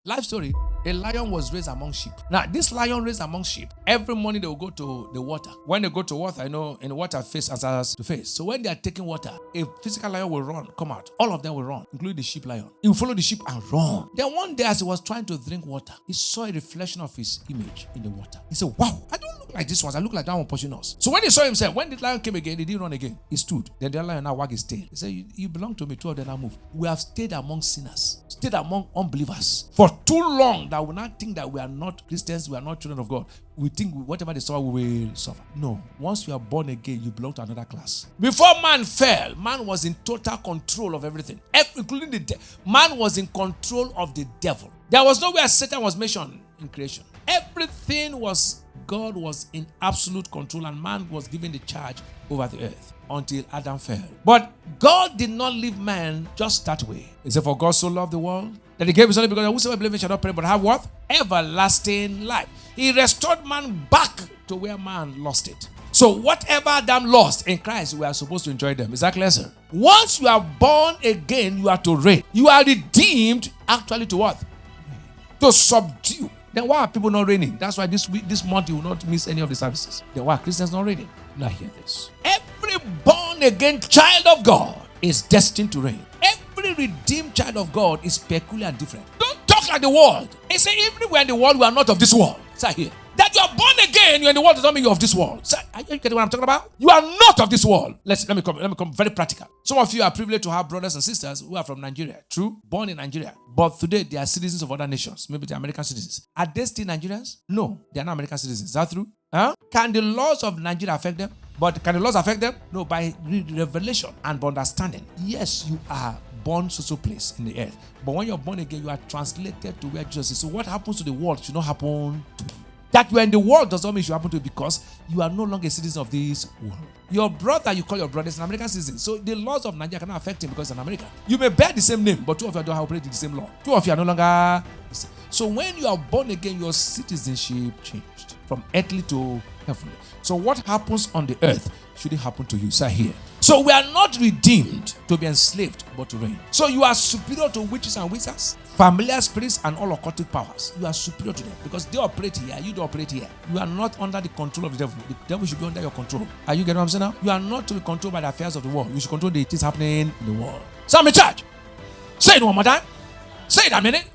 Life story. A lion was raised among sheep. Now, this lion raised among sheep, every morning they will go to the water. When they go to water, in the water face answers to face. So when they are taking water, a physical lion will run, come out. All of them will run, including the sheep lion. He will follow the sheep and run. Then one day as he was trying to drink water, he saw a reflection of his image in the water. He said, wow, I don't look like this one. I look like that one pushing us. So when he saw himself, when the lion came again, he didn't run again. He stood. Then the lion now wagged his tail. He said, you belong to me. Two of them now move. We have stayed among sinners, stayed among unbelievers for too long that we not think that we are not Christians, we are not children of God. We think whatever they suffer, we will suffer. No. Once you are born again, you belong to another class. Before man fell, man was in total control of everything, including the devil. Man was in control of the devil. There was nowhere Satan was mentioned in creation. Everything was, God was in absolute control, and man was given the charge over the earth until Adam fell. But God did not leave man just that way. He said, for God so loved the world that he gave his only begotten, whosoever believeth shall not perish but have what? Everlasting life. He restored man back to where man lost it. So whatever Adam lost in Christ, we are supposed to enjoy them. Is that clear, sir? Once you are born again, you are to reign. You are redeemed actually to what? To subdue. Then why are people not reigning? That's why this month you will not miss any of the services. Then why are Christians not reigning? Now hear this. Every born again child of God is destined to reign. Every redeemed child of God is peculiar and different. Don't talk like the world. He said, even if we are in the world, we are not of this world. Say here. That you are born again, you're in the world does not mean you're of this world. Say, are you getting what I'm talking about? You are not of this world. Let me come very practical. Some of you are privileged to have brothers and sisters who are from Nigeria. True, born in Nigeria. But today they are citizens of other nations. Maybe they're American citizens. Are they still Nigerians? No, they are not American citizens. Is that true? Can the laws of Nigeria affect them? But can the laws affect them? No, by revelation and by understanding. Yes, you are born so place in the earth. But when you're born again, you are translated to where Jesus is. So what happens to the world should not happen to you. That you are in the world does not mean it should happen to you, because you are no longer a citizen of this world. Your brother, you call your brother, is an American citizen. So the laws of Nigeria cannot affect him because he's an American. You may bear the same name, but two of you don't operate in the same law. Two of you are no longer the same. So when you are born again, your citizenship changed from earthly to heavenly. So what happens on the earth shouldn't happen to you. Say here. So we are not redeemed to be enslaved, but to reign. So you are superior to witches and wizards, familiar spirits, and all occultic powers. You are superior to them because they operate here, you don't operate here. You are not under the control of the devil. The devil should be under your control. Are you getting what I'm saying now? You are not to be controlled by the affairs of the world. You should control the things happening in the world. So I'm in charge. Say it one more time. Say it a minute.